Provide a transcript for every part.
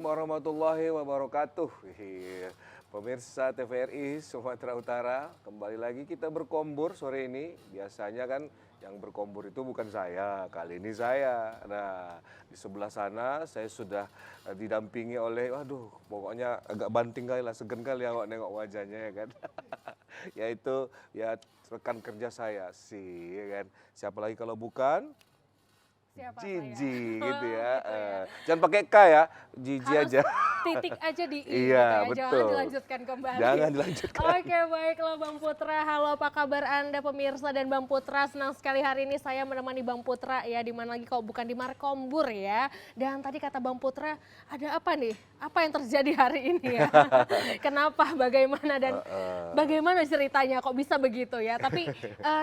Assalamualaikum warahmatullahi wabarakatuh. Pemirsa TVRI Sumatera Utara, kembali lagi kita berkombur sore ini. Biasanya kan yang berkombur itu bukan saya, kali ini saya. Nah, di sebelah sana saya sudah didampingi oleh, waduh, pokoknya agak banting kali lah, segen kali awak nengok wajahnya ya kan. Yaitu ya rekan kerja saya sih, ya kan. Siapa lagi kalau bukan? Siapa Jiji saya? gitu ya. Gitu ya. Jangan pakai K ya, Jiji Harus aja. titik aja di I Iya, gitu ya. betul. Jangan dilanjutkan kembali. Jangan dilanjutkan. Oke, baiklah Bang Putra. Halo, apa kabar Anda pemirsa dan Bang Putra? Senang sekali hari ini saya menemani Bang Putra ya, di mana lagi kalau bukan di Markombur ya. Dan tadi kata Bang Putra, ada apa nih? Apa yang terjadi hari ini ya? Kenapa, bagaimana dan bagaimana ceritanya kok bisa begitu ya? Tapi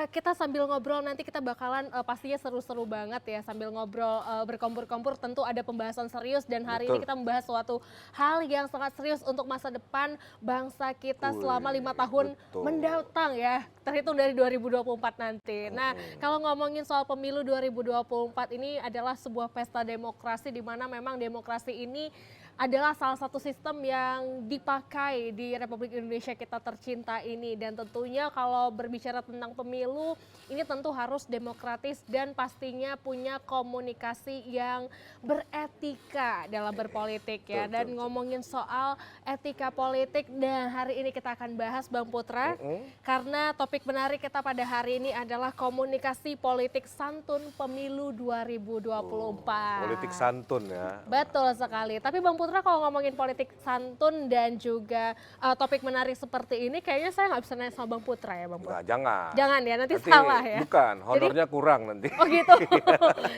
kita sambil ngobrol nanti kita bakalan pastinya seru-seru banget ya, sambil ngobrol berkompur-kompur tentu ada pembahasan serius dan hari ini Betul. kita membahas suatu hal yang sangat serius untuk masa depan bangsa kita selama 5 tahun betul. mendatang ya, terhitung dari 2024 nanti. Nah, kalau ngomongin soal pemilu 2024 ini adalah sebuah pesta demokrasi di mana memang demokrasi ini adalah salah satu sistem yang dipakai di Republik Indonesia kita tercinta ini, dan tentunya kalau berbicara tentang pemilu ini tentu harus demokratis dan pastinya punya komunikasi yang beretika dalam berpolitik ya. Dan ngomongin soal etika politik, dan hari ini kita akan bahas Bang Putra karena topik menarik kita pada hari ini adalah komunikasi politik santun pemilu 2024. Politik santun ya. Betul sekali. Tapi Bang Putra kalau ngomongin politik santun dan juga topik menarik seperti ini, kayaknya saya nggak bisa nanya sama Bang Putra ya, Bang Putra. Nah, jangan. Jangan ya, nanti salah ya. Bukan, honornya kurang nanti. Oh gitu.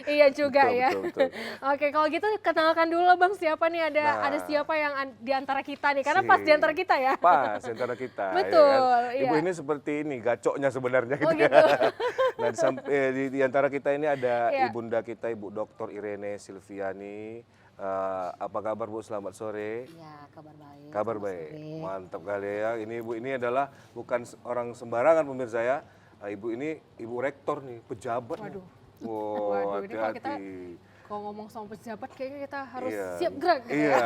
Iya juga Betul, ya. betul. Oke, kalau gitu kenalkan dulu Bang, siapa nih, ada siapa yang di antara kita nih? Karena pas di antara kita ya. Pas antara kita. Betul, Ya kan? Ibu iya. ini seperti ini, gacoknya sebenarnya Oh gitu ya. gitu. Nah, di antara kita ini ada Iya. ibunda kita, Ibu Dr. Irene Silviani. Apa kabar Bu? Selamat sore. Ya, kabar baik. Kabar selamat baik, sore. mantap kali ya. Ini Ibu ini adalah bukan orang sembarangan pemirsa ya. Ibu ini Ibu Rektor nih, pejabat. Waduh. Wow, Waduh, ini kalau kita hati-hati. kalau ngomong sama pejabat kayaknya kita harus Iya. siap gerak. Iya,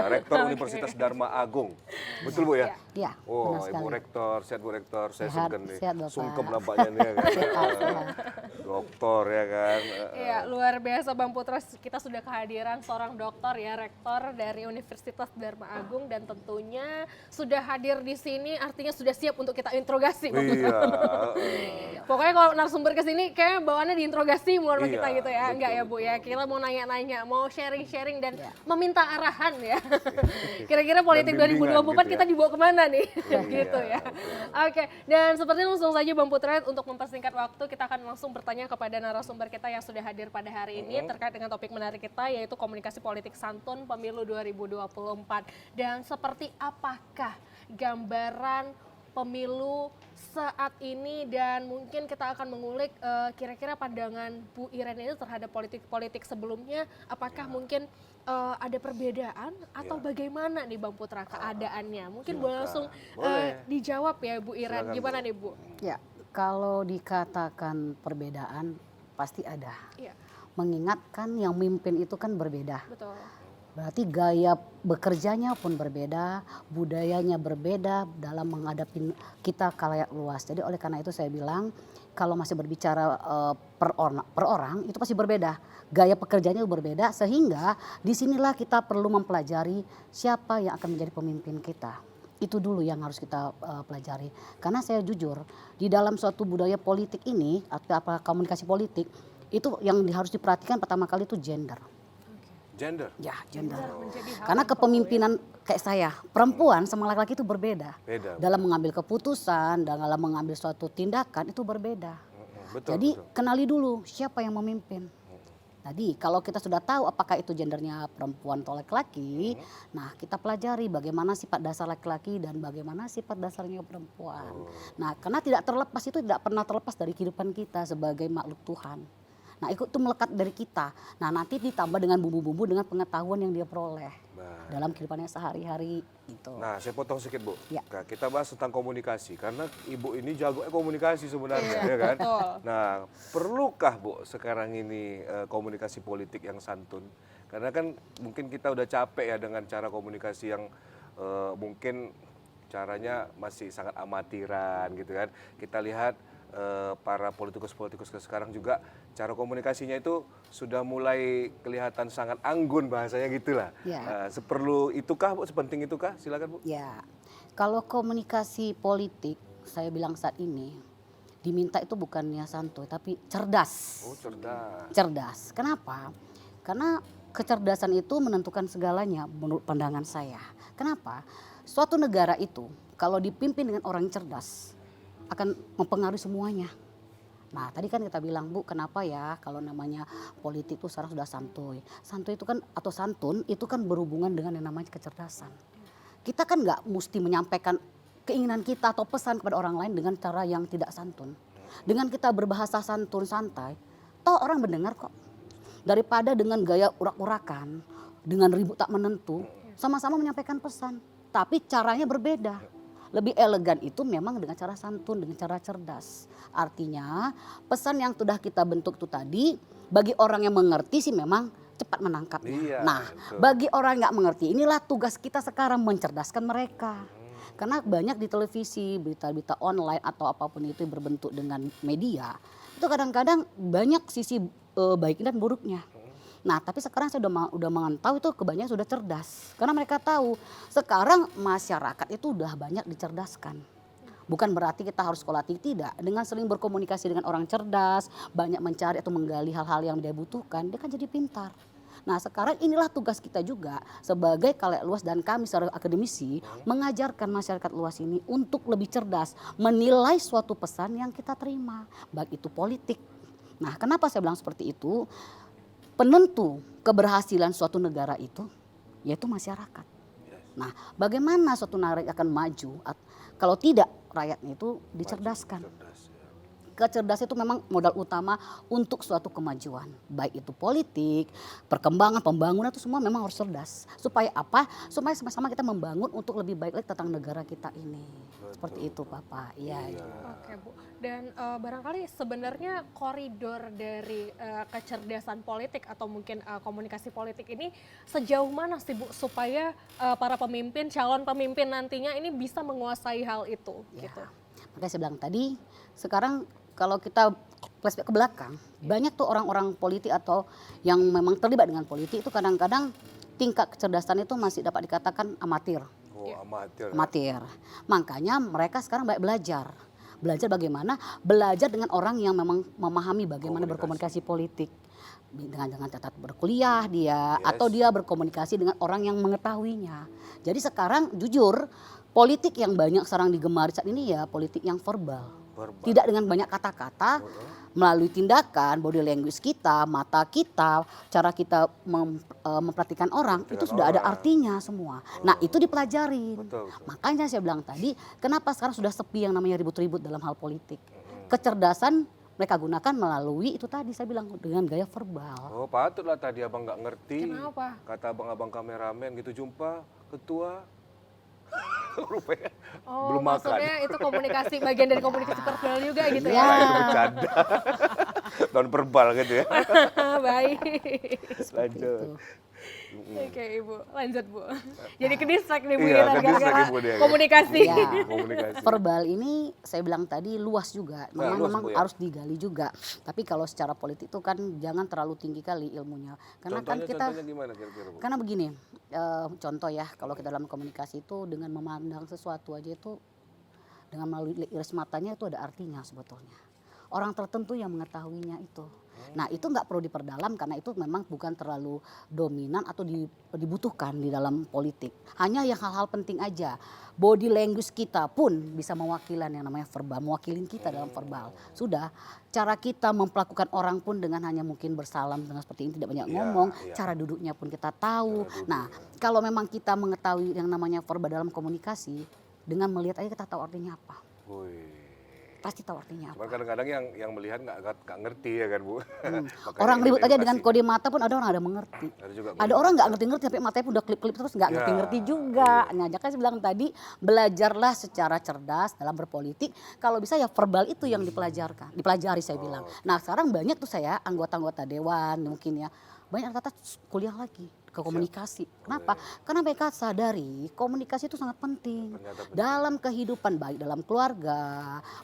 Rektor Universitas Dharma Agung. Betul Bu ya? Iya, Oh, benar sekali. Ibu Rektor, sehat Bu Rektor, saya Sehat, segen nih. sehat, Bapak. Sungkem nampaknya nih ya kan. Doktor ya kan. Iya, luar biasa Bang Putra, kita sudah kehadiran seorang dokter ya, rektor dari Universitas Dharma Agung, dan tentunya sudah hadir di sini artinya sudah siap untuk kita interogasi Bang Putra. Iya. Pokoknya kalau narasumber ke sini kayaknya bawaannya diinterogasi mulu sama Iya, kita gitu ya. Enggak ya betul, Bu ya, kita mau nanya-nanya, mau sharing-sharing dan Iya. meminta arahan ya. Kira-kira politik Dan bimbingan 2024 gitu kita ya. dibawa kemana nih? Iya, Gitu ya. Oke, dan sepertinya langsung saja Bang Putra, untuk mempersingkat waktu kita akan langsung bertanya kepada narasumber kita yang sudah hadir pada hari ini terkait dengan topik menarik kita, yaitu komunikasi politik santun pemilu 2024. Dan seperti apakah gambaran pemilu saat ini, dan mungkin kita akan mengulik kira-kira pandangan Bu Irene itu terhadap politik-politik sebelumnya, apakah mungkin ada perbedaan atau bagaimana nih Bang Putra keadaannya? Mungkin boleh langsung Boleh. dijawab ya Bu Irene, Silakan, gimana Bu. nih Bu? Ya, kalau dikatakan perbedaan pasti ada. Iya, Mengingat kan yang mimpin itu kan berbeda. betul. Berarti gaya bekerjanya pun berbeda, budayanya berbeda dalam menghadapi kita khalayak luas. Jadi oleh karena itu saya bilang kalau masih berbicara per orang itu pasti berbeda. Gaya pekerjaannya berbeda, sehingga disinilah kita perlu mempelajari siapa yang akan menjadi pemimpin kita. Itu dulu yang harus kita pelajari. Karena saya jujur, di dalam suatu budaya politik ini atau apa komunikasi politik itu yang harus diperhatikan pertama kali itu gender. Gender. Ya, gender. Menjadi hal Karena yang kepemimpinan kayak saya, perempuan sama laki-laki itu berbeda. Beda. Dalam mengambil keputusan, dalam mengambil suatu tindakan itu berbeda. Betul. Jadi betul. kenali dulu siapa yang memimpin. Tadi kalau kita sudah tahu apakah itu gendernya perempuan atau laki-laki, nah kita pelajari bagaimana sifat dasar laki-laki dan bagaimana sifat dasarnya perempuan. Nah, karena tidak terlepas, itu tidak pernah terlepas dari kehidupan kita sebagai makhluk Tuhan. Nah, itu melekat dari kita. Nah, nanti ditambah dengan bumbu-bumbu dengan pengetahuan yang dia peroleh. dalam kehidupannya sehari-hari gitu. Nah, saya potong sedikit, Bu. Ya. Nah, kita bahas tentang komunikasi karena Ibu ini jago komunikasi sebenarnya, ya kan? betul. Nah, perlukah, Bu, sekarang ini komunikasi politik yang santun? Karena kan mungkin kita udah capek ya dengan cara komunikasi yang mungkin caranya masih sangat amatiran gitu kan. Kita lihat para politikus-politikus sekarang juga cara komunikasinya itu sudah mulai kelihatan sangat anggun bahasanya gitulah. Ya. Seperlu itukah, Bu? Sepenting itukah? Silakan, Bu. Ya, kalau komunikasi politik saya bilang saat ini diminta itu bukannya santuy tapi cerdas. Oh, cerdas. Cerdas. Kenapa? Karena kecerdasan itu menentukan segalanya menurut pandangan saya. Kenapa? Suatu negara itu kalau dipimpin dengan orang cerdas akan mempengaruhi semuanya. Nah, tadi kan kita bilang, Bu, kenapa ya kalau namanya politik itu sekarang sudah santuy. Santuy itu kan atau santun itu kan berhubungan dengan yang namanya kecerdasan. Kita kan nggak mesti menyampaikan keinginan kita atau pesan kepada orang lain dengan cara yang tidak santun. Dengan kita berbahasa santun santai, toh orang mendengar kok. Daripada dengan gaya urak-urakan, dengan ribut tak menentu, sama-sama menyampaikan pesan. Tapi caranya berbeda. Lebih elegan itu memang dengan cara santun, dengan cara cerdas. Artinya pesan yang sudah kita bentuk itu tadi, bagi orang yang mengerti sih memang cepat menangkapnya. Iya, Nah, betul. bagi orang yang nggak mengerti, inilah tugas kita sekarang mencerdaskan mereka. Karena banyak di televisi, berita-berita online atau apapun itu berbentuk dengan media, itu kadang-kadang banyak sisi baik dan buruknya. Nah, tapi sekarang saya udah mengetahui itu kebanyakan sudah cerdas. Karena mereka tahu sekarang masyarakat itu udah banyak dicerdaskan. Bukan berarti kita harus sekolah tinggi, tidak. Dengan sering berkomunikasi dengan orang cerdas, banyak mencari atau menggali hal-hal yang dia butuhkan, dia kan jadi pintar. Nah, sekarang inilah tugas kita juga sebagai khalayak luas dan kami sebagai akademisi mengajarkan masyarakat luas ini untuk lebih cerdas menilai suatu pesan yang kita terima, baik itu politik. Nah, kenapa saya bilang seperti itu? Penentu keberhasilan suatu negara itu yaitu masyarakat. Nah, bagaimana suatu negara akan maju kalau tidak rakyatnya itu dicerdaskan. Cerdas, ya. Kecerdasan itu memang modal utama untuk suatu kemajuan. Baik itu politik, perkembangan, pembangunan itu semua memang harus cerdas. Supaya apa? Supaya sama-sama kita membangun untuk lebih baik lagi tentang negara kita ini. Seperti itu, Papa. Iya. Oke, Bu. Dan barangkali sebenarnya koridor dari kecerdasan politik atau mungkin komunikasi politik ini sejauh mana sih, Bu, supaya para pemimpin, calon pemimpin nantinya ini bisa menguasai hal itu Ya. gitu. Makanya saya bilang tadi, sekarang kalau kita flashback ke belakang, banyak tuh orang-orang politik atau yang memang terlibat dengan politik itu kadang-kadang tingkat kecerdasan itu masih dapat dikatakan amatir. Oh, amatir. Amatir. Makanya mereka sekarang banyak belajar. Belajar bagaimana? Belajar dengan orang yang memang memahami bagaimana berkomunikasi politik. Dengan catat berkuliah dia, atau dia berkomunikasi dengan orang yang mengetahuinya. Jadi sekarang jujur, politik yang banyak sekarang digemari saat ini ya politik yang verbal. Tidak dengan banyak kata-kata, melalui tindakan, body language kita, mata kita, cara kita memperhatikan orang, itu sudah ada artinya semua. Nah, itu dipelajarin. Betul. Makanya saya bilang tadi, kenapa sekarang sudah sepi yang namanya ribut-ribut dalam hal politik. Kecerdasan mereka gunakan melalui itu tadi saya bilang dengan gaya verbal. Oh, patutlah tadi abang nggak ngerti. Kenapa? Kata abang-abang kameramen gitu, jumpa ketua. Rupanya Oh, belum makan. maksudnya itu komunikasi, bagian dari komunikasi verbal juga gitu Ya. ya. Nah, itu bercanda. Non verbal gitu ya. Baik. Lanjut. Oke, Ibu, lanjut, Bu. Jadi ke-distract nih, Bu, Iya, kita ke-distract gara-gara Ibu dia. komunikasi. Ya. Komunikasi. Verbal ini saya bilang tadi luas juga, Nah, luas, memang Bu, ya. harus digali juga. Tapi kalau secara politik itu kan jangan terlalu tinggi kali ilmunya. Karena kan kita, Contohnya gimana kira-kira, Bu? karena begini, contoh ya kalau kita dalam komunikasi itu dengan memandang sesuatu aja itu dengan melalui iris matanya itu ada artinya sebetulnya. Orang tertentu yang mengetahuinya itu. Nah, itu nggak perlu diperdalam karena itu memang bukan terlalu dominan atau dibutuhkan di dalam politik. Hanya yang hal-hal penting aja. Body language kita pun bisa mewakilan yang namanya verbal, mewakilin kita dalam verbal. Sudah, cara kita memperlakukan orang pun dengan hanya mungkin bersalam dengan seperti ini, tidak banyak ngomong, cara duduknya pun kita tahu. Nah, kalau memang kita mengetahui yang namanya verbal dalam komunikasi, dengan melihat aja kita tahu artinya apa. Wih. pasti tahu artinya Cuman apa. kadang-kadang yang melihat nggak ngerti ya kan Bu. Makanya Orang ribut aja dengan edukasi. kode mata pun ada orang ada mengerti. Ada juga Ada kode orang nggak mata. ngerti-ngerti sampai matanya pun udah klip-klip terus nggak Ya, ngerti-ngerti juga. iya. Nah, Jaka saya bilang tadi belajarlah secara cerdas dalam berpolitik. Kalau bisa ya verbal itu yang dipelajari saya bilang. Nah, sekarang banyak tuh saya anggota-anggota dewan mungkin ya banyak rata-rata kuliah lagi ke komunikasi. Kenapa? Karena mereka sadari komunikasi itu sangat penting Ternyata penting. dalam kehidupan, baik dalam keluarga,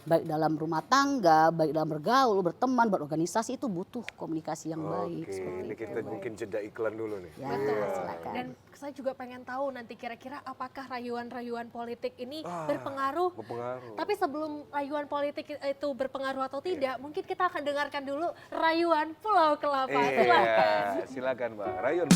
baik dalam rumah tangga, baik dalam bergaul, berteman, berorganisasi itu butuh komunikasi yang baik. Oke, Seperti ini itu. kita mungkin jeda iklan dulu nih. Ya, Betul. silakan. Dan saya juga pengen tahu nanti kira-kira apakah rayuan-rayuan politik ini berpengaruh. Berpengaruh. Tapi sebelum rayuan politik itu berpengaruh atau tidak, mungkin kita akan dengarkan dulu rayuan Pulau Kelapa. Silakan. Iya, silakan Mbak. Rayun.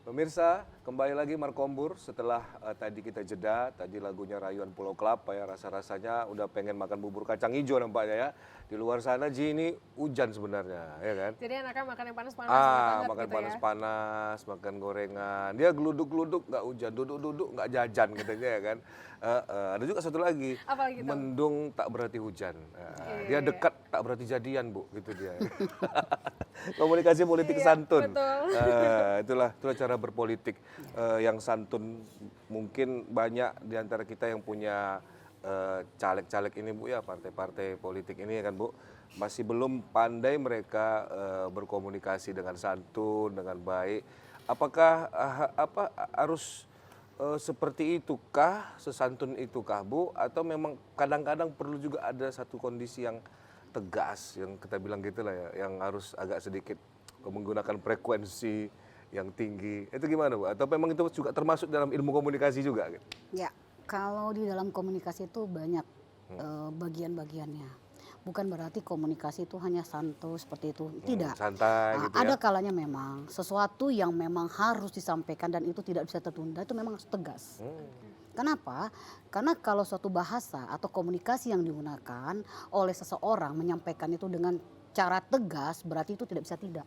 Pemirsa, kembali lagi Markombur setelah tadi kita jeda, tadi lagunya Rayuan Pulau Kelapa ya, rasa-rasanya udah pengen makan bubur kacang hijau nampaknya ya. Di luar sana Ji ini hujan sebenarnya, ya kan? Jadi anaknya makan yang panas-panas banget Makan gitu ya. panas-panas, makan gorengan. Dia geluduk-geluduk nggak hujan, duduk-duduk nggak jajan katanya ya kan. Ada juga satu lagi, Apa lagi tuh? mendung tak berarti hujan. Dia dekat tak berarti jadian Bu, gitu dia. Komunikasi politik Iya, santun. betul. Itulah cara berpolitik yang santun. Mungkin banyak di antara kita yang punya caleg-caleg ini Bu ya, partai-partai politik ini ya kan Bu, masih belum pandai mereka berkomunikasi dengan santun, dengan baik. Apakah harus seperti itukah, sesantun itukah Bu, atau memang kadang-kadang perlu juga ada satu kondisi yang tegas, yang kita bilang gitulah ya, yang harus agak sedikit menggunakan frekuensi yang tinggi. Itu gimana Bu? Atau memang itu juga termasuk dalam ilmu komunikasi juga gitu? Ya, kalau di dalam komunikasi itu banyak bagian-bagiannya. Bukan berarti komunikasi itu hanya santai seperti itu. Tidak. Santai gitu ya. Ada kalanya memang sesuatu yang memang harus disampaikan dan itu tidak bisa tertunda, itu memang harus tegas. Kenapa? Karena kalau suatu bahasa atau komunikasi yang digunakan oleh seseorang menyampaikan itu dengan cara tegas, berarti itu tidak bisa tidak.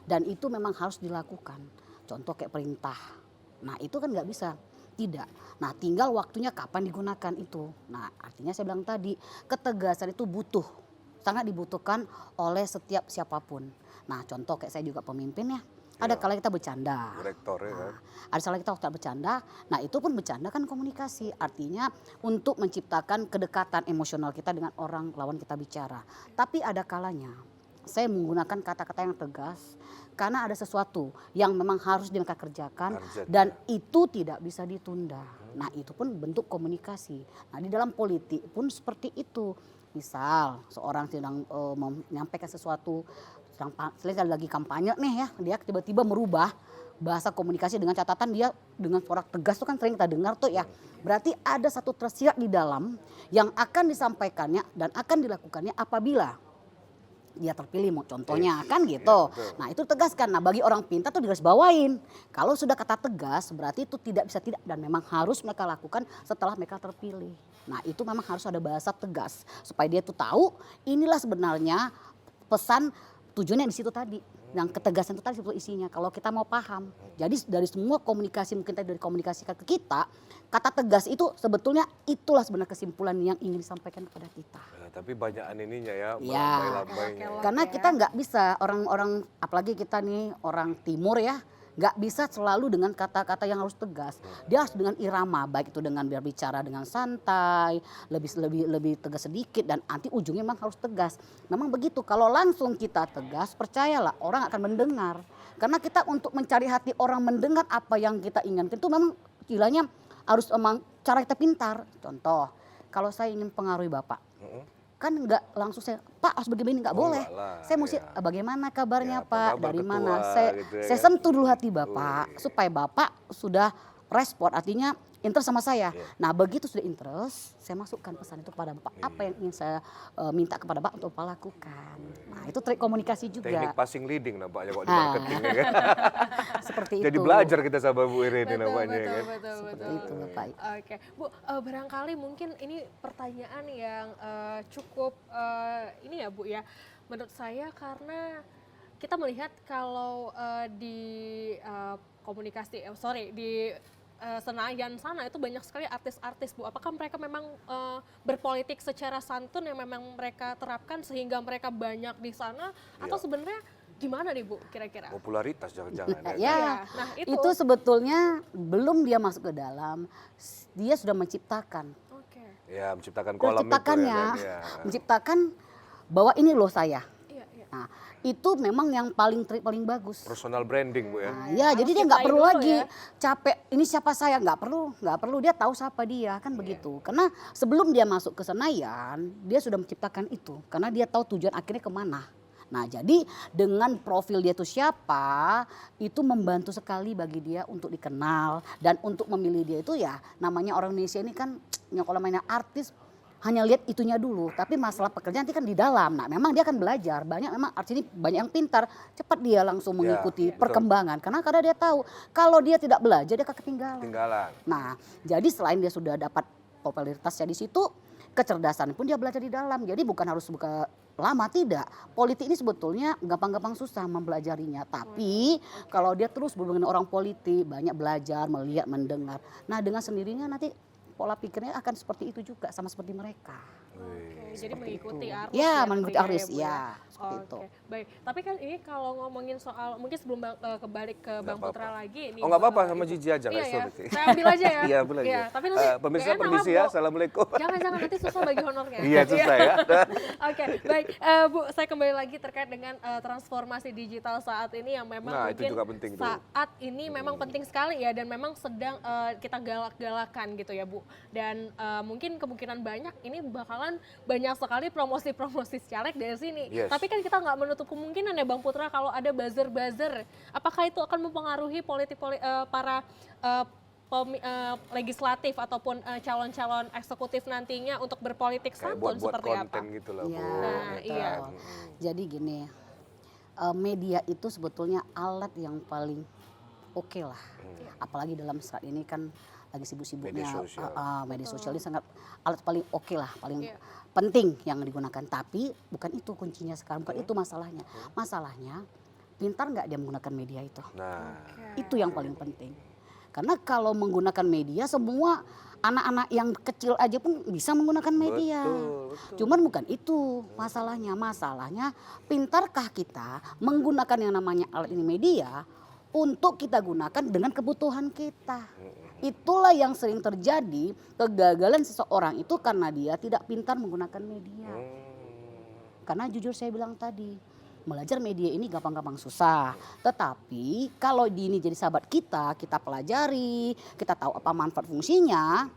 Dan itu memang harus dilakukan. Contoh kayak perintah. Nah itu kan nggak bisa tidak. Nah tinggal waktunya kapan digunakan itu. Nah artinya saya bilang tadi, ketegasan itu butuh. Sangat dibutuhkan oleh setiap siapapun. Nah contoh kayak saya juga pemimpin ya. Ada kala kita bercanda. Rektor ya kan. Ada salah kita waktu bercanda, nah itu pun bercanda kan komunikasi. Artinya untuk menciptakan kedekatan emosional kita dengan orang lawan kita bicara. Tapi ada kalanya saya menggunakan kata-kata yang tegas karena ada sesuatu yang memang harus mereka kerjakan dan itu tidak bisa ditunda. Nah itu pun bentuk komunikasi. Nah di dalam politik pun seperti itu. Misal seorang sedang menyampaikan sesuatu, sedang lagi kampanye nih ya, dia tiba-tiba merubah bahasa komunikasi dengan catatan dia dengan suara tegas itu kan sering kita dengar tuh ya. Berarti ada satu tersirat di dalam yang akan disampaikannya dan akan dilakukannya apabila dia terpilih, mau contohnya kan gitu. Nah itu tegaskan. Nah bagi orang pintar tuh digaris bawain. Kalau sudah kata tegas berarti itu tidak bisa tidak dan memang harus mereka lakukan setelah mereka terpilih. Nah itu memang harus ada bahasa tegas supaya dia tuh tahu inilah sebenarnya pesan tujuannya di situ tadi. Yang ketegasan itu tadi sebetulnya isinya kalau kita mau paham. Jadi dari semua komunikasi mungkin dari komunikasi ke kita, kata tegas itu sebetulnya itulah sebenarnya kesimpulan yang ingin disampaikan kepada kita. Tapi banyakan ininya ya, Ya. melambai-lambainya. Karena kita nggak bisa orang-orang apalagi kita nih orang timur ya nggak bisa selalu dengan kata-kata yang harus tegas. Dia harus dengan irama, baik itu dengan berbicara dengan santai, lebih tegas sedikit dan nanti ujungnya memang harus tegas. Memang begitu. Kalau langsung kita tegas, percayalah orang akan mendengar. Karena kita untuk mencari hati orang mendengar apa yang kita inginkan itu memang istilahnya harus memang cara kita pintar. Contoh, kalau saya ingin pengaruhi Bapak, kan nggak langsung saya Pak harus begini nggak boleh. enggak lah, Saya mesti ya. bagaimana kabarnya Ya, apa Pak, kabar dari ketua, mana? gitu ya Saya kan. sentuh dulu hati Bapak supaya Bapak sudah respon, artinya interest sama saya. Nah begitu sudah interest, saya masukkan pesan itu kepada Bapak. Apa yang ingin saya minta kepada Bapak untuk Bapak lakukan. Nah itu trik komunikasi juga. Teknik passing leading nampaknya kok di Ah. marketing ya kan. Seperti Jadi itu. belajar kita sama Bu Irene Betul, nampaknya ya kan. betul. Seperti itu Bapak. Oke, Bu, barangkali mungkin ini pertanyaan yang cukup ini ya Bu ya, menurut saya karena kita melihat kalau di komunikasi, di Senayan sana itu banyak sekali artis-artis Bu. Apakah mereka memang berpolitik secara santun yang memang mereka terapkan sehingga mereka banyak di sana? Atau sebenarnya gimana nih Bu kira-kira? Popularitas jangan-jangan. Ya, Nah itu sebetulnya belum dia masuk ke dalam, dia sudah menciptakan. Oke. Ya, menciptakan kolam itu Menciptakannya, ya, kan? Ya. menciptakan bahwa ini loh saya. Iya, iya. Nah, itu memang yang paling bagus. Personal branding Bu ya. Nah, ya, Harus jadi dia nggak ciptain perlu dulu lagi ya. capek. Ini siapa saya, nggak perlu. Dia tahu siapa dia, kan begitu. Karena sebelum dia masuk ke Senayan, dia sudah menciptakan itu. Karena dia tahu tujuan akhirnya kemana. Nah, jadi dengan profil dia itu siapa, itu membantu sekali bagi dia untuk dikenal dan untuk memilih dia itu ya namanya orang Indonesia ini kan kalau mainnya artis hanya lihat itunya dulu, tapi masalah pekerjaan nanti kan di dalam. Nah, memang dia akan belajar. Memang artis ini banyak yang pintar, cepat dia langsung mengikuti betul. perkembangan. Karena dia tahu kalau dia tidak belajar dia akan ketinggalan. Ketinggalan. Nah, jadi selain dia sudah dapat popularitasnya di situ, kecerdasan pun dia belajar di dalam. Jadi bukan harus buka lama, tidak. Politik ini sebetulnya gampang-gampang susah mempelajarinya. Tapi kalau dia terus berhubungan dengan orang politik, banyak belajar, melihat, mendengar. Nah, dengan sendirinya nanti pola pikirnya akan seperti itu juga, sama seperti mereka. Oke, jadi mengikuti arus Ya, mengikuti tentunya arus, Bu ya. Seperti itu. Oke, baik. Tapi kan ini kalau ngomongin soal, mungkin sebelum kembali ke Bang Nggak Putra apa-apa. lagi. Ini, Oh nggak apa-apa sama Ibu. Gigi aja Iya nggak ya, sulit. saya ambil aja ya. Iya boleh. Iya, tapi nanti Pemirsa nggak enak, permisi Bu. ya, assalamualaikum. Jangan nanti susah bagi honornya. Iya susah ya. Oke, baik. Bu, saya kembali lagi terkait dengan transformasi digital saat ini yang memang Nah, itu mungkin juga penting tuh. saat ini memang penting sekali ya, dan memang sedang kita galak-galakan gitu ya Bu. Dan mungkin kemungkinan banyak ini bakalan banyak sekali promosi-promosi caleg dari sini. Yes. Tapi kan kita nggak menutup kemungkinan ya Bang Putra kalau ada buzzer-buzzer. Apakah itu akan mempengaruhi para legislatif ataupun calon-calon eksekutif nantinya untuk berpolitik Kayak santun buat seperti apa? konten gitu lah Bu. Ya, Nah, ya iya. kan? Jadi gini, media itu sebetulnya alat yang paling oke lah. Apalagi dalam saat ini kan lagi sibuk-sibuknya Media sosial. media sosial ini sangat alat paling oke lah, paling Iya. penting yang digunakan. Tapi bukan itu kuncinya sekarang, bukan itu masalahnya. Masalahnya pintar nggak dia menggunakan media itu. Nah, Itu yang paling penting. Karena kalau menggunakan media, semua anak-anak yang kecil aja pun bisa menggunakan media. betul. Cuman bukan itu masalahnya. Masalahnya pintarkah kita menggunakan yang namanya alat ini media untuk kita gunakan dengan kebutuhan kita. Itulah yang sering terjadi, kegagalan seseorang itu karena dia tidak pintar menggunakan media. Karena jujur saya bilang tadi, belajar media ini gampang-gampang susah. Tetapi kalau ini jadi sahabat kita pelajari, kita tahu apa manfaat fungsinya,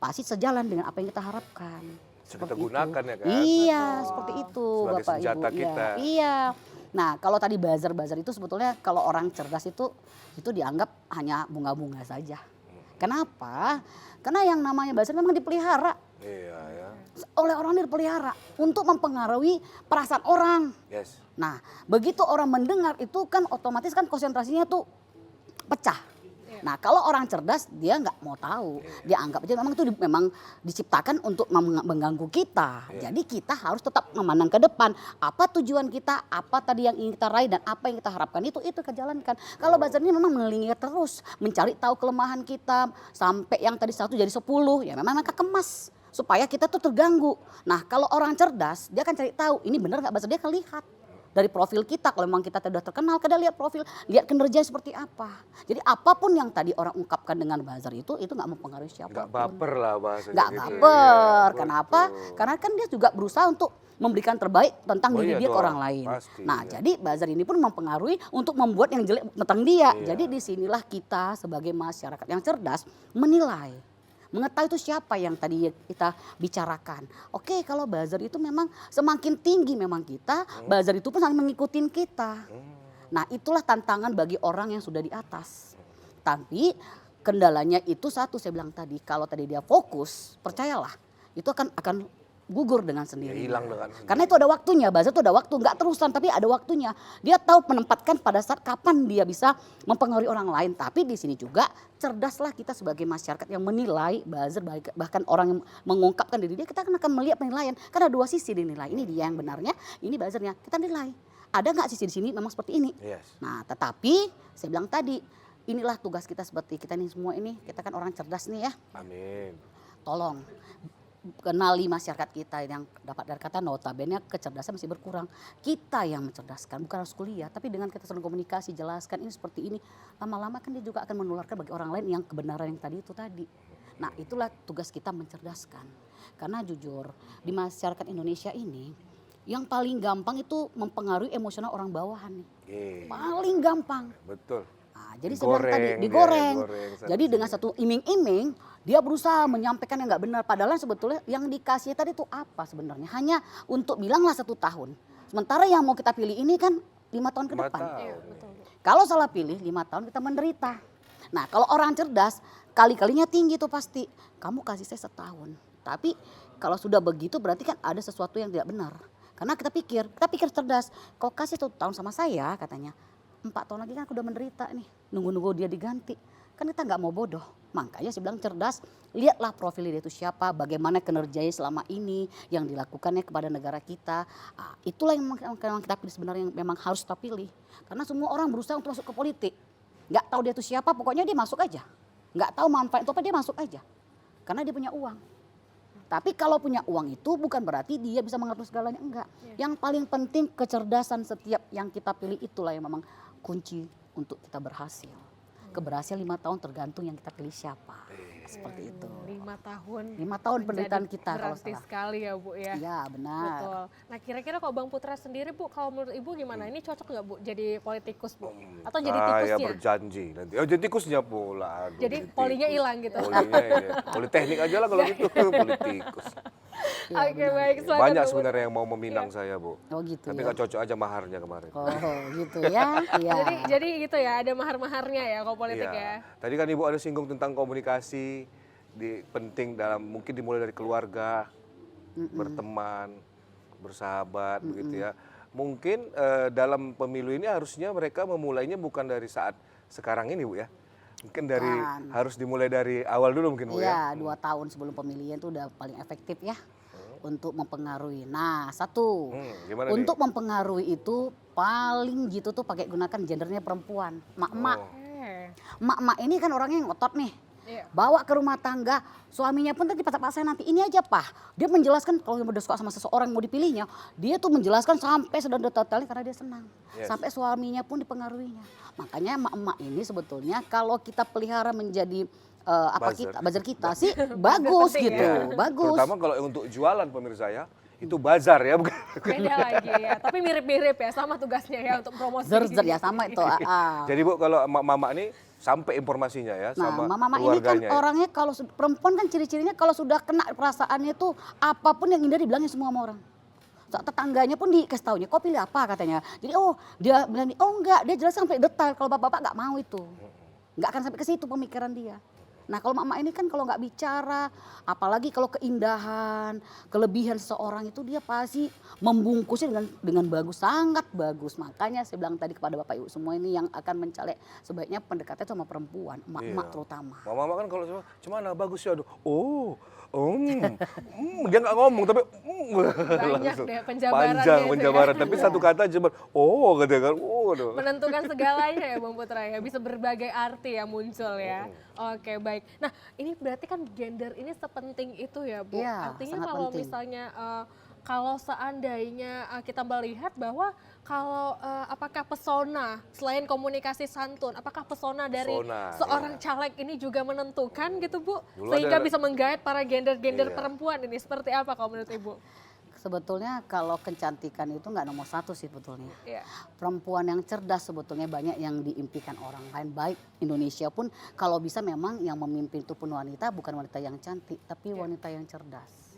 pasti sejalan dengan apa yang kita harapkan. Kita gunakan ya kan? Iya, seperti itu Sebagai Bapak senjata Ibu. kita. Iya. Nah, kalau tadi buzzer-buzzer itu sebetulnya kalau orang cerdas itu dianggap hanya bunga-bunga saja. Kenapa? Karena yang namanya buzzer memang dipelihara. Iya ya. Oleh orang ini dipelihara untuk mempengaruhi perasaan orang. Yes. Nah, begitu orang mendengar itu kan otomatis kan konsentrasinya tuh pecah. Nah, kalau orang cerdas dia nggak mau tahu, dia anggap aja memang itu memang diciptakan untuk mengganggu kita. Jadi kita harus tetap memandang ke depan, apa tujuan kita, apa tadi yang ingin kita raih dan apa yang kita harapkan itu kita jalankan. Kalau buzzer ini memang mengelilingi terus, mencari tahu kelemahan kita sampai yang tadi 1 jadi 10, ya memang mereka kemas supaya kita tuh terganggu. Nah, kalau orang cerdas dia akan cari tahu ini benar nggak buzzer, dia akan lihat. Dari profil kita, kalau memang kita sudah terkenal, kita lihat profil, lihat kinerja seperti apa. Jadi apapun yang tadi orang ungkapkan dengan buzzer itu nggak mempengaruhi siapapun. Nggak baper lah bahasanya. Nggak gitu. baper. Iya, Kenapa? betul. Karena kan dia juga berusaha untuk memberikan terbaik tentang Oh diri iya dia ke dong, orang lain. pasti, Nah, iya. jadi buzzer ini pun mempengaruhi untuk membuat yang jelek tentang dia. Iya. Jadi disinilah kita sebagai masyarakat yang cerdas menilai. Mengetahui itu siapa yang tadi kita bicarakan. Oke, kalau buzzer itu memang semakin tinggi memang kita, buzzer itu pun saling mengikuti kita. Nah, itulah tantangan bagi orang yang sudah di atas. Tapi kendalanya itu satu saya bilang tadi, kalau tadi dia fokus, percayalah itu akan gugur dengan sendirinya. hilang dengan sendirinya. Karena itu ada waktunya, buzzer itu ada waktu, nggak terusan tapi ada waktunya. Dia tahu menempatkan pada saat kapan dia bisa mempengaruhi orang lain. Tapi di sini juga cerdaslah kita sebagai masyarakat yang menilai buzzer, bahkan orang yang mengungkapkan diri dia, kita akan melihat penilaian. Karena 2 sisi dinilai, ini dia yang benarnya, ini buzzernya, kita nilai. ada nggak sisi di sini memang seperti ini. Yes. Nah, tetapi saya bilang tadi, inilah tugas kita seperti kita nih semua ini, kita kan orang cerdas nih ya. Amin. Tolong kenali masyarakat kita yang dapat dari kata notabene kecerdasan masih berkurang. Kita yang mencerdaskan, bukan harus kuliah, tapi dengan kita sering komunikasi, jelaskan ini seperti ini, lama-lama kan dia juga akan menularkan bagi orang lain yang kebenaran yang tadi itu tadi. Nah, itulah tugas kita mencerdaskan. Karena jujur, di masyarakat Indonesia ini yang paling gampang itu mempengaruhi emosional orang bawahan nih. Paling gampang. Betul. Nah, jadi sebenarnya tadi digoreng. Jadi dengan satu iming-iming dia berusaha menyampaikan yang nggak benar. Padahal sebetulnya yang dikasih tadi itu apa sebenarnya? Hanya untuk bilanglah 1 tahun. Sementara yang mau kita pilih ini kan 5 tahun ke 5 depan. tahun. Iya, betul. Kalau salah pilih 5 tahun kita menderita. Nah kalau orang cerdas kali-kalinya tinggi tuh pasti. Kamu kasih saya 1 tahun. Tapi kalau sudah begitu berarti kan ada sesuatu yang tidak benar. Karena kita pikir cerdas. Kalau kasih 1 tahun sama saya katanya, 4 tahun lagi kan aku udah menderita nih. Nunggu-nunggu dia diganti. Kan kita nggak mau bodoh. Makanya saya bilang cerdas, lihatlah profil dia itu siapa, bagaimana kinerjanya selama ini, yang dilakukannya kepada negara kita. Nah, itulah yang memang kita pilih sebenarnya, yang memang harus kita pilih. Karena semua orang berusaha untuk masuk ke politik. Nggak tahu dia itu siapa, pokoknya dia masuk aja. Nggak tahu manfaat itu apa, dia masuk aja. Karena dia punya uang. Tapi kalau punya uang itu bukan berarti dia bisa mengatur segalanya, enggak. Yang paling penting kecerdasan setiap yang kita pilih itulah yang memang kunci untuk kita berhasil. Keberhasilan 5 tahun tergantung yang kita pilih siapa. Seperti itu. 5 tahun. 5 tahun penderitaan kita kalau berarti salah. sekali ya Bu ya. Iya benar. Betul. Nah kira-kira kalau Bang Putra sendiri Bu, kalau menurut Ibu gimana? Ini cocok nggak Bu jadi politikus Bu? Atau jadi Saya tikusnya? berjanji nanti. Oh jadi tikusnya pula. Aduh, Jadi polinya hilang gitu. Polinya ya. Politeknik aja lah kalau gitu. Politikus. Oke baik, silakan Banyak Bu. sebenarnya yang mau meminang saya Bu. Oh gitu Tapi ya. nggak cocok aja maharnya kemarin. Oh gitu ya. Iya. Jadi gitu ya, ada mahar-maharnya ya kalau politik ya. Tadi kan Ibu ada singgung tentang komunikasi penting dalam mungkin dimulai dari keluarga, berteman, bersahabat begitu ya. Mungkin dalam pemilu ini harusnya mereka memulainya bukan dari saat sekarang ini Bu ya. Mungkin dari harus dimulai dari awal dulu mungkin Bu ya. Iya 2 tahun sebelum pemilihan itu udah paling efektif ya. Untuk mempengaruhi. Nah satu, Gimana untuk mempengaruhi itu paling gitu tuh pakai gunakan gendernya perempuan. Mak-mak. Mak-mak ini kan orangnya yang ngotot nih. Iya. Bawa ke rumah tangga, suaminya pun tadi paksa nanti ini aja Pak. Dia menjelaskan kalau udah suka sama seseorang mau dipilihnya, dia tuh menjelaskan sampai sedetail-detailnya karena dia senang. Sampai suaminya pun dipengaruhinya. Makanya emak-emak ini sebetulnya kalau kita pelihara menjadi buzzer kita sih bagus penting gitu, ya. bagus. Terutama kalau untuk jualan pemirsa ya, itu bazar ya bukan? Beda lagi ya, tapi mirip-mirip ya, sama tugasnya ya untuk promosi. Zer ya sama itu. Jadi Bu kalau mama ini sampai informasinya ya Nah, sama mama ini kan keluarganya. orangnya kalau perempuan kan ciri-cirinya kalau sudah kena perasaannya tuh apapun yang indah dibilangin semua sama orang. Tetangganya pun dikasih taunya, kau pilih apa katanya. Jadi dia bilang, oh enggak, dia jelas sampai detail. Kalau bapak-bapak nggak mau itu, nggak akan sampai ke situ pemikiran dia. Nah kalau mama ini kan kalau nggak bicara, apalagi kalau keindahan, kelebihan seseorang itu dia pasti membungkusnya dengan bagus, sangat bagus. Makanya saya bilang tadi kepada bapak ibu semua ini yang akan mencalek sebaiknya pendekatnya sama perempuan, emak-emak terutama. Mama kan kalau cuman bagus ya, dia nggak ngomong tapi Banyak langsung deh penjabarannya panjang itu penjabaran ya. tapi satu kata cuma katanya kan aduh. Menentukan segalanya ya Bang Putra ya, bisa berbagai arti yang muncul ya. Oke baik, nah ini berarti kan gender ini sepenting itu ya Bu. Iya, Artinya sangat kalau penting. misalnya kalau seandainya kita melihat bahwa kalau apakah pesona selain komunikasi santun, apakah pesona dari Pesona, seorang caleg ini juga menentukan gitu Bu, Dulu sehingga ada- bisa menggait para gender-gender Iya. perempuan ini seperti apa kalau menurut Ibu? Sebetulnya kalau kecantikan itu nggak nomor 1 sih sebetulnya. Iya. Perempuan yang cerdas sebetulnya banyak yang diimpikan orang lain. Baik Indonesia pun kalau bisa memang yang memimpin itu pun wanita, bukan wanita yang cantik, tapi wanita yang cerdas.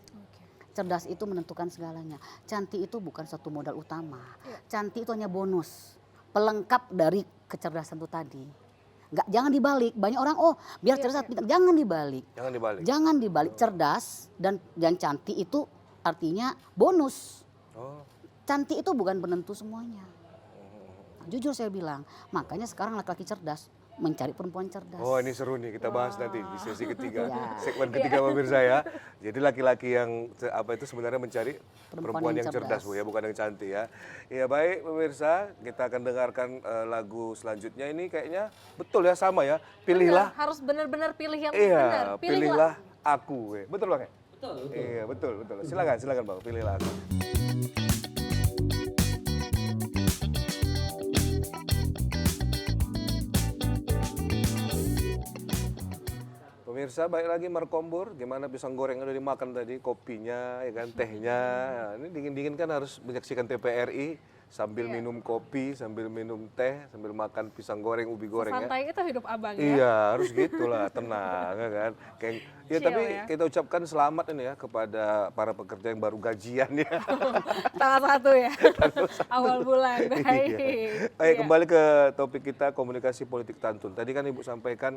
Cerdas itu menentukan segalanya. Cantik itu bukan suatu modal utama. Cantik itu hanya bonus, pelengkap dari kecerdasan itu tadi. Jangan dibalik. Banyak orang biar cerdas, pintar. Jangan dibalik. Jangan dibalik. Jangan dibalik. Cerdas dan cantik itu artinya bonus. Cantik itu bukan penentu semuanya. Nah, jujur saya bilang, makanya sekarang laki-laki cerdas mencari perempuan cerdas. Oh, ini seru nih, kita bahas nanti di sesi ketiga, Ya. segmen ketiga pemirsa ya. Jadi laki-laki yang apa itu sebenarnya mencari perempuan yang cerdas Bu ya, bukan yang cantik ya. Ya baik pemirsa, kita akan dengarkan lagu selanjutnya ini kayaknya betul ya sama ya. Pilihlah. Benar, harus benar-benar pilih yang Iya, benar. pilihlah aku. Betul Bang ya? Betul. Iya, betul. Silakan Bang, pilihlah aku. Pemirsa, baik lagi Markombur, gimana pisang goreng yang udah dimakan tadi, kopinya, ya kan, tehnya. Nah, ini dingin-dingin kan harus menyaksikan TVRI sambil minum kopi, sambil minum teh, sambil makan pisang goreng, ubi goreng ya. Santai itu hidup abang ya. Iya, harus gitulah, tenang ya kan. Kayak, ya Chill tapi ya. kita ucapkan selamat ini ya kepada para pekerja yang baru gajian ya. Tanggal 1 ya. Awal bulan. Baik. Baik, Iya. kembali ke topik kita komunikasi politik Tantun. Tadi kan Ibu sampaikan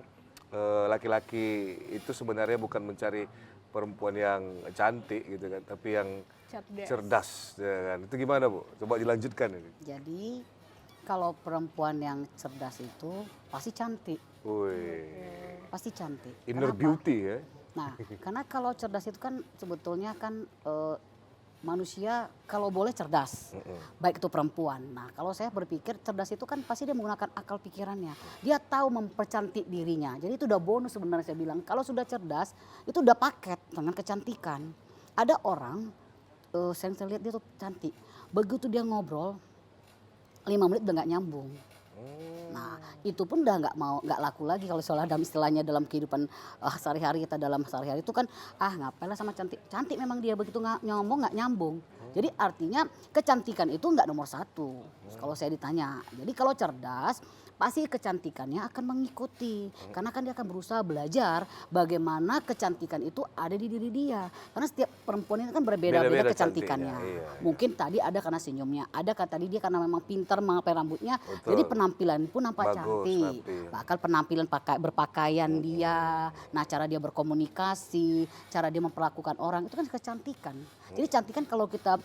laki-laki itu sebenarnya bukan mencari perempuan yang cantik gitu kan, tapi yang cerdas ya kan. Itu gimana Bu? Coba dilanjutkan ini. Jadi kalau perempuan yang cerdas itu pasti cantik, Wih, pasti cantik. inner Kenapa? beauty ya. Nah, karena kalau cerdas itu kan sebetulnya kan manusia kalau boleh cerdas, baik itu perempuan. Nah, kalau saya berpikir cerdas itu kan pasti dia menggunakan akal pikirannya. Dia tahu mempercantik dirinya. Jadi itu udah bonus sebenarnya saya bilang. Kalau sudah cerdas itu udah paket dengan kecantikan. Ada orang, saya lihat dia tuh cantik. Begitu dia ngobrol, 5 menit udah nggak nyambung. Nah, itu pun udah nggak laku lagi kalau soal dalam istilahnya dalam kehidupan sehari-hari kita dalam sehari-hari itu kan ngapain lah sama cantik. Cantik memang dia begitu ngomong nggak nyambung. Jadi artinya kecantikan itu nggak nomor satu kalau saya ditanya. Jadi kalau cerdas pasti kecantikannya akan mengikuti karena kan dia akan berusaha belajar bagaimana kecantikan itu ada di diri dia. Karena setiap perempuan itu kan berbeda-beda Beda-beda kecantikannya. cantiknya, iya. Mungkin tadi ada karena senyumnya, ada kan tadi dia karena memang pintar mengapai rambutnya. Betul. Jadi penampilan pun nampak Bagus, cantik. rapi. Bahkan penampilan berpakaian dia, nah cara dia berkomunikasi, cara dia memperlakukan orang itu kan kecantikan. Jadi cantikan kalau kita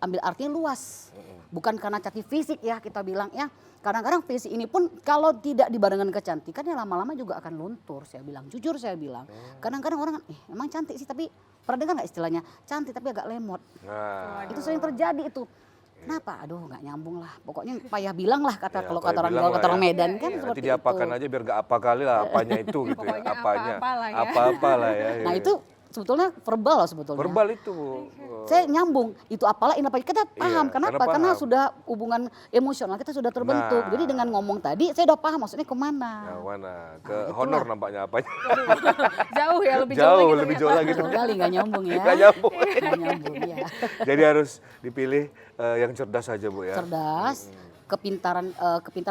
ambil artinya luas, bukan karena cantik fisik ya kita bilang ya. Kadang-kadang fisik ini pun kalau tidak dibarengkan kecantikan ya lama-lama juga akan luntur saya bilang. Jujur saya bilang. Kadang-kadang orang emang cantik sih tapi pernah dengar nggak istilahnya cantik tapi agak lemot. Nah, Itu sering terjadi itu. Kenapa? Aduh nggak nyambung lah. Pokoknya payah bilang lah kata Ya, kalau payah kata orang bilang Jawa, lah kata orang ya. Medan kan nanti seperti diapakan itu. aja biar gak apa kali lah apanya itu gitu ya. Pokoknya Apanya. apa-apa lah ya. Apa-apa lah ya. Nah itu sebetulnya verbal loh sebetulnya. Verbal itu Bu. Saya nyambung itu apalah ini apa kita paham. Iya, Kenapa? karena Karena paham. sudah hubungan emosional kita sudah terbentuk. Nah. Jadi dengan ngomong tadi saya udah paham maksudnya Nah, kemana. mana? Ke Nah, itulah. honor nampaknya apanya. Jauh ya, lebih Jauh, jauh lebih lagi jauh ternyata. lagi. Jauh kali nggak nyambung ya. Gak nyambung. Nggak nyambung ya. Jadi harus dipilih yang cerdas saja Bu ya. Cerdas, kepintaran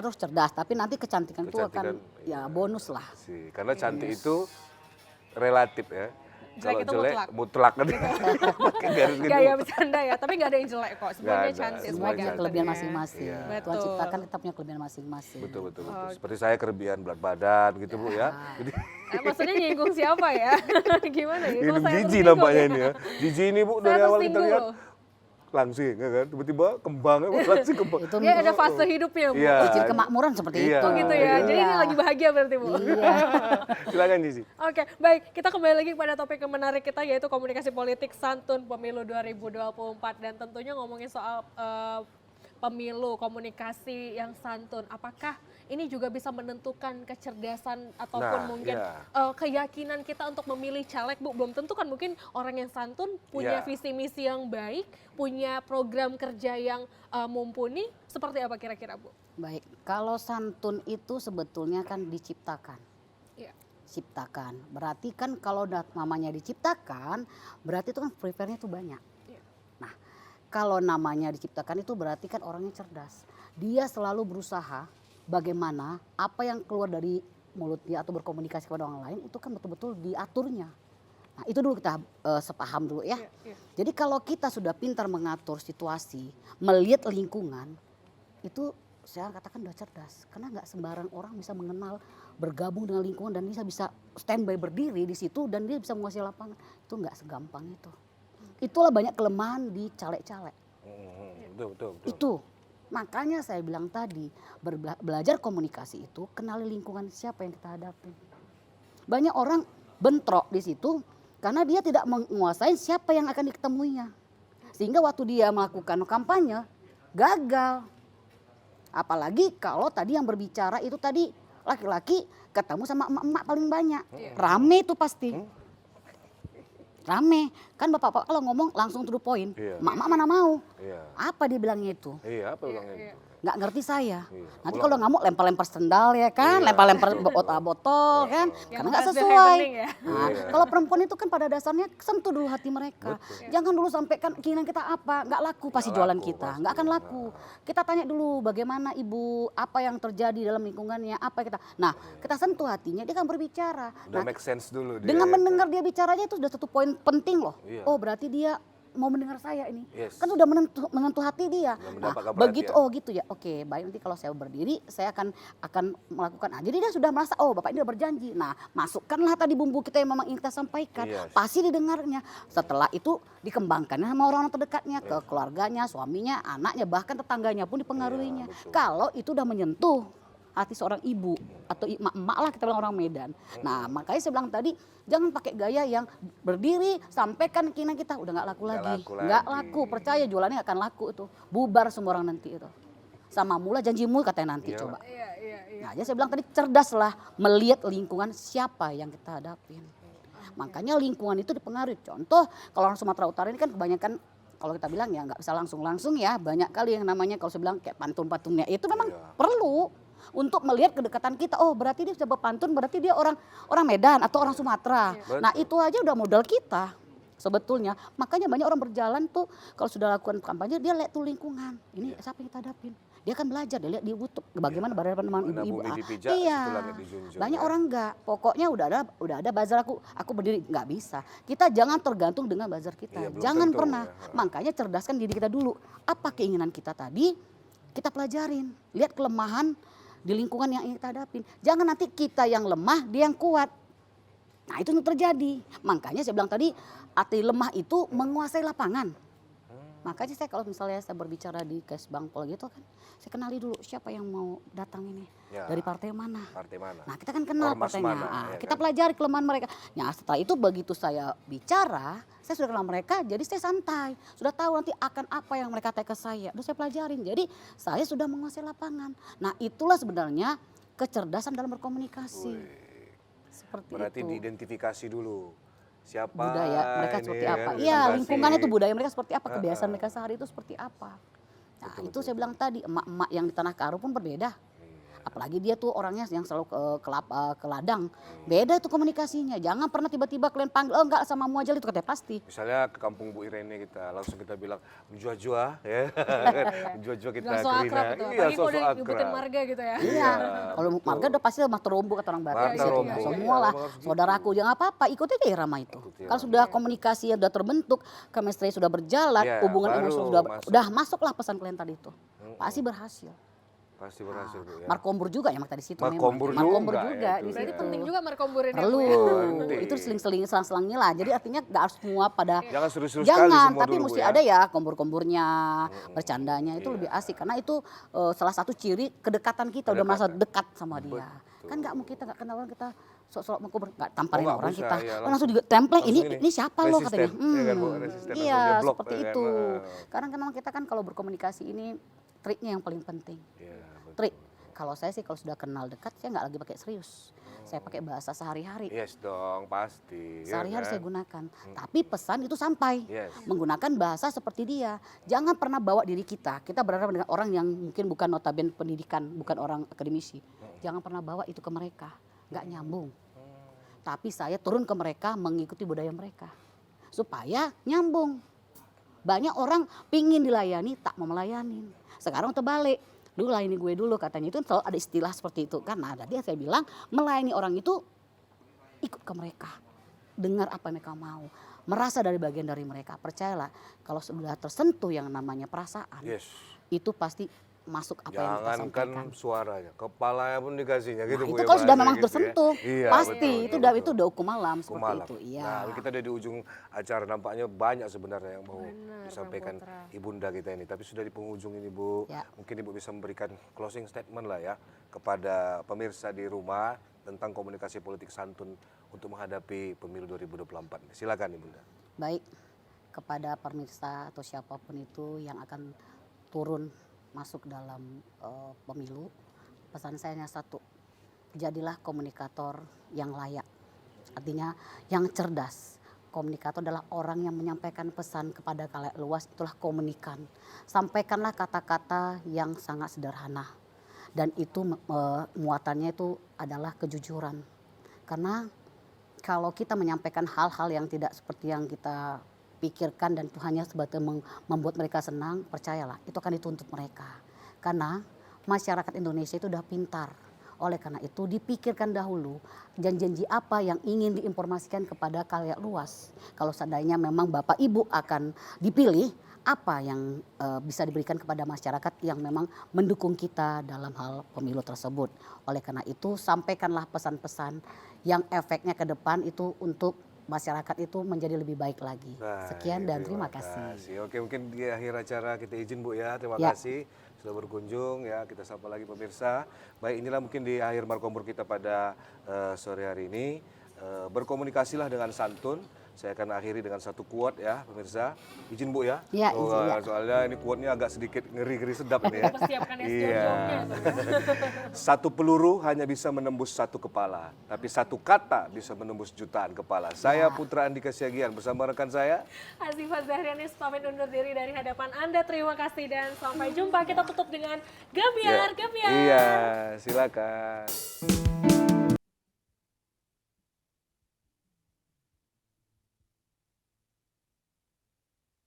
harus cerdas. Tapi nanti kecantikan itu akan Kecantikan, ya bonus lah. Sih, karena cantik itu relatif ya. Jelek Kalau itu jelek mutlak kan. Pakai garis gitu. Gaya bercanda ya, tapi nggak ada yang jelek kok. Semuanya Nggak ada. cantik. Semua Semuanya punya cantik. kelebihan ya. masing-masing. Iya. Tuhan Betul. ciptakan kita punya kelebihan masing-masing. Betul. Seperti saya kelebihan berat badan gitu Bu ya. Jadi Maksudnya nyinggung siapa ya? Gimana ya? Kalau minum saya jiji tersinggung nampaknya ya. ini ya. Jiji ini Bu Saya dari awal kita tersinggung lihat loh. langsing ya kan. Tiba-tiba kembangnya Bu, langsing kembang. Itu Dia ada fase hidupnya, Bu. Iya. ciri kemakmuran seperti Iya. itu. Oh gitu ya. Jadi ini lagi bahagia berarti, Bu. Iya. Silakan Jiji. Oke, baik. Kita kembali lagi pada topik yang menarik kita yaitu komunikasi politik santun pemilu 2024 dan tentunya ngomongin soal pemilu komunikasi yang santun. Apakah ini juga bisa menentukan kecerdasan ataupun Nah, mungkin iya. keyakinan kita untuk memilih caleg, Bu? Belum tentu kan mungkin orang yang santun punya Iya. visi misi yang baik, punya program kerja yang mumpuni. Seperti apa kira-kira, Bu? Baik, kalau santun itu sebetulnya kan diciptakan. Iya. Ciptakan. Berarti kan kalau namanya diciptakan, berarti itu kan prepare-nya itu banyak. Iya. Nah, kalau namanya diciptakan itu berarti kan orangnya cerdas. Dia selalu berusaha bagaimana apa yang keluar dari mulut dia atau berkomunikasi kepada orang lain itu kan betul-betul diaturnya. Nah, itu dulu kita sepaham dulu ya. Iya, iya. Jadi kalau kita sudah pintar mengatur situasi, melihat lingkungan, itu saya katakan udah cerdas. Karena nggak sembarang orang bisa mengenal, bergabung dengan lingkungan dan dia bisa standby berdiri di situ dan dia bisa menguasai lapangan. Itu nggak segampang itu. Itulah banyak kelemahan di caleg-caleg. Betul. Itu Makanya saya bilang tadi, belajar komunikasi itu kenali lingkungan siapa yang kita hadapi. Banyak orang bentrok di situ karena dia tidak menguasai siapa yang akan diketemuinya. Sehingga waktu dia melakukan kampanye gagal. Apalagi kalau tadi yang berbicara itu tadi laki-laki ketemu sama emak-emak paling banyak. Rame itu pasti. Rame. Kan bapak-bapak kalau ngomong langsung to the point. Iya. Emak-emak mana mau. Iya. Apa dia bilangnya itu? Iya, apa bilangnya itu? Nggak ngerti saya. Iya. Nanti Ulang. kalau ngamuk lempar-lempar sendal ya kan, Iya. lempar-lempar botol kan, Yang karena nggak bahas the sesuai. happening ya. Nah, Iya. kalau perempuan itu kan pada dasarnya sentuh dulu hati mereka. Jangan dulu sampai kan keinginan kita apa, nggak laku pasti Nggak jualan laku, kita, pasti. nggak akan laku. Kita tanya dulu bagaimana ibu, apa yang terjadi dalam lingkungannya, apa kita. Nah, kita sentuh hatinya, dia kan berbicara. Udah Nah, make sense dulu dia. dengan itu. mendengar dia bicaranya itu sudah satu poin penting loh. Iya. Oh berarti dia mau mendengar saya ini. Yes. Kan sudah menyentuh hati dia. Sudah Nah, mendapatkan begitu perhatian. oh gitu ya. Oke, baik nanti kalau saya berdiri saya akan melakukan. Nah, jadi dia sudah merasa oh Bapak ini udah berjanji. Nah, masukkanlah tadi bumbu kita yang memang ingin kita sampaikan. Yes. Pasti didengarnya. Setelah itu dikembangkan sama orang-orang terdekatnya, ke keluarganya, suaminya, anaknya, bahkan tetangganya pun dipengaruhinya. Iya, betul. Kalau itu udah menyentuh hati seorang ibu atau emak-emak lah kita bilang orang Medan. Nah makanya saya bilang tadi jangan pakai gaya yang berdiri sampaikan keinginan kita udah nggak laku Nggak lagi. laku Nggak lagi. laku, percaya jualannya nggak akan laku itu. Bubar semua orang nanti itu. Sama mula janjimu katanya nanti Iya. coba. Iya, iya, iya. Nah, jadi saya bilang tadi cerdaslah melihat lingkungan siapa yang kita hadapin. Makanya lingkungan itu dipengaruhi. Contoh kalau orang Sumatera Utara ini kan kebanyakan kalau kita bilang ya nggak bisa langsung ya banyak kali yang namanya kalau saya bilang kayak pantun-pantunnya itu memang Iya. perlu untuk melihat kedekatan kita. Oh berarti dia bisa berpantun, berarti dia orang Medan atau orang Sumatera. Betul. Nah itu aja udah modal kita sebetulnya. Makanya banyak orang berjalan tuh kalau sudah lakukan kampanye dia lihat tuh lingkungan. Ini siapa yang kita hadapin. Dia akan belajar, dia lihat di YouTube bagaimana berhadapan dengan Mana ibu-ibu. bumi Ah, dipijak, iya. situ langit dijunjung, Banyak ya. orang enggak. Pokoknya udah ada bazar aku berdiri nggak bisa. Kita jangan tergantung dengan bazar kita. Iya, belum Jangan tentu, pernah. ya. Makanya cerdaskan diri kita dulu. Apa keinginan kita tadi? Kita pelajarin. Lihat kelemahan di lingkungan yang ingin kita hadapin. Jangan nanti kita yang lemah, dia yang kuat. Nah itu yang terjadi. Makanya saya bilang tadi, arti lemah itu menguasai lapangan. Makanya saya kalau misalnya saya berbicara di Kesbangpol gitu kan, saya kenali dulu siapa yang mau datang ini. Ya. Dari partai mana. Partai mana? Nah kita kan kenal Ormas partainya. mana, Ah, ya kita kan? pelajari kelemahan mereka. Nah setelah itu begitu saya bicara, saya sudah kenal mereka, jadi saya santai. Sudah tahu nanti akan apa yang mereka tanya ke saya. Udah saya pelajarin, jadi saya sudah menguasai lapangan. Nah itulah sebenarnya kecerdasan dalam berkomunikasi. Wih. Seperti Berarti itu. diidentifikasi dulu. Siapa budaya mereka ini seperti ya, apa. kan, Iya edukasi. lingkungan itu budaya mereka seperti apa, kebiasaan Heeh. mereka sehari itu seperti apa. Nah Betul, itu betul, saya bilang tadi emak-emak yang di Tanah Karo pun berbeda. Iya. Apalagi dia tuh orangnya yang selalu ke ladang. Beda itu komunikasinya. Jangan pernah tiba-tiba kalian panggil, oh enggak sama mu aja itu katanya pasti. Misalnya ke kampung Bu Irene langsung kita bilang menjua-jua ya. Menjua-jua kita Langsung ke akrab Rina. gitu. Iya, Apalagi kalau sosok udah nyebutin akrab. marga gitu ya. Iya. Kalau betul. marga udah pasti mah terumbu kata orang Batak. Mata di situ. rombo. Semua lah. Iya, harus gitu. Saudaraku jangan apa-apa, ikuti aja irama itu. Ikuti Kalau irama. sudah komunikasi yang sudah terbentuk, chemistry sudah berjalan, Iya, hubungan baru emosi masuk. udah masuklah pesan kalian tadi itu. Pasti berhasil. Pasti berhasil Bu ya. Markombur juga ya tadi situ memang. Markombur Markombur juga juga ya, di itu Berarti situ. penting juga markomburin ya, Perlu. Bu, ya. penting. Itu seling-seling selang-selangnya lah. Jadi artinya nggak harus semua pada Jangan serius-serius sekali jangan, semua tapi dulu, Bu, mesti ya. ada ya kombur-komburnya, bercandanya itu lebih asik karena itu salah satu ciri kedekatan kita udah merasa Kedekatan. dekat sama dia. Betul. Kan nggak mau kita nggak kenal orang kita sok-sok mau nggak tamparin nggak orang bisa, kita. iya, Oh, langsung ditempleng langsung ini siapa lo resisten, katanya. iya kan, Bu, resisten, langsung Iya dia blok, seperti ya kan. itu. Karena memang kita kan kalau berkomunikasi ini triknya yang paling penting. Iya, betul. Trik. Kalau saya sih kalau sudah kenal dekat saya nggak lagi pakai serius. Saya pakai bahasa sehari-hari. Yes dong, pasti. ya Sehari-hari kan? saya gunakan. Tapi pesan itu sampai. Yes. Menggunakan bahasa seperti dia. Jangan pernah bawa diri kita. Kita berhadapan dengan orang yang mungkin bukan notabene pendidikan, bukan orang akademisi. Jangan pernah bawa itu ke mereka. Nggak nyambung. Tapi saya turun ke mereka mengikuti budaya mereka. Supaya nyambung. Banyak orang pingin dilayani, tak mau melayani. Sekarang terbalik. Dulu layani gue dulu katanya itu selalu ada istilah seperti itu. Karena tadi saya bilang melayani orang itu ikut ke mereka. Dengar apa yang mereka mau. Merasa dari bagian dari mereka. Percayalah kalau sudah tersentuh yang namanya perasaan. Yes. Itu pasti masuk apa yang kita sampaikan. Jangankan suaranya, kepalanya pun dikasihnya gitu Nah, Bu itu ya, kalau sudah bahasa memang gitu ya. tersentuh, Iya, pasti betul, itu betul. udah hukum malam Hukum seperti malam. itu. Iya. Nah, kita udah di ujung acara, nampaknya banyak sebenarnya yang mau Benar, disampaikan Bang Putra. Ibunda kita ini. Tapi sudah di penghujung ini Bu, Ya. mungkin Ibu bisa memberikan closing statement lah ya kepada pemirsa di rumah tentang komunikasi politik santun untuk menghadapi pemilu 2024. Silakan Ibunda. Baik, kepada pemirsa atau siapapun itu yang akan turun masuk dalam pemilu, pesan saya hanya satu, jadilah komunikator yang layak. Artinya yang cerdas. Komunikator adalah orang yang menyampaikan pesan kepada khalayak luas, itulah komunikan. Sampaikanlah kata-kata yang sangat sederhana. Dan itu muatannya itu adalah kejujuran. Karena kalau kita menyampaikan hal-hal yang tidak seperti yang kita pikirkan dan itu hanya sebatas membuat mereka senang, percayalah itu akan dituntut mereka. Karena masyarakat Indonesia itu udah pintar. Oleh karena itu dipikirkan dahulu janji-janji apa yang ingin diinformasikan kepada khalayak luas. Kalau seandainya memang Bapak Ibu akan dipilih, apa yang bisa diberikan kepada masyarakat yang memang mendukung kita dalam hal pemilu tersebut. Oleh karena itu sampaikanlah pesan-pesan yang efeknya ke depan itu untuk masyarakat itu menjadi lebih baik lagi. Sekian dan terima kasih. Oke, mungkin di akhir acara kita izin Bu ya. Terima Ya. kasih sudah berkunjung ya. Kita sapa lagi pemirsa. Baik, inilah mungkin di akhir Markombur kita pada sore hari ini. Berkomunikasilah dengan santun. Saya akan akhiri dengan satu quote ya pemirsa. Izin Bu ya. Ya, izin, ya. Soalnya ini quote-nya agak sedikit ngeri-ngeri sedap nih ya. Persiapkan es Iya. jojo-nya. Satu peluru hanya bisa menembus satu kepala, tapi satu kata bisa menembus jutaan kepala. Saya Putra Andika Siagian bersama rekan saya. Azifah Zahrianis pamit undur diri dari hadapan Anda. Terima kasih dan sampai jumpa. Kita tutup dengan Gebiar, Gebiar. Iya, silakan.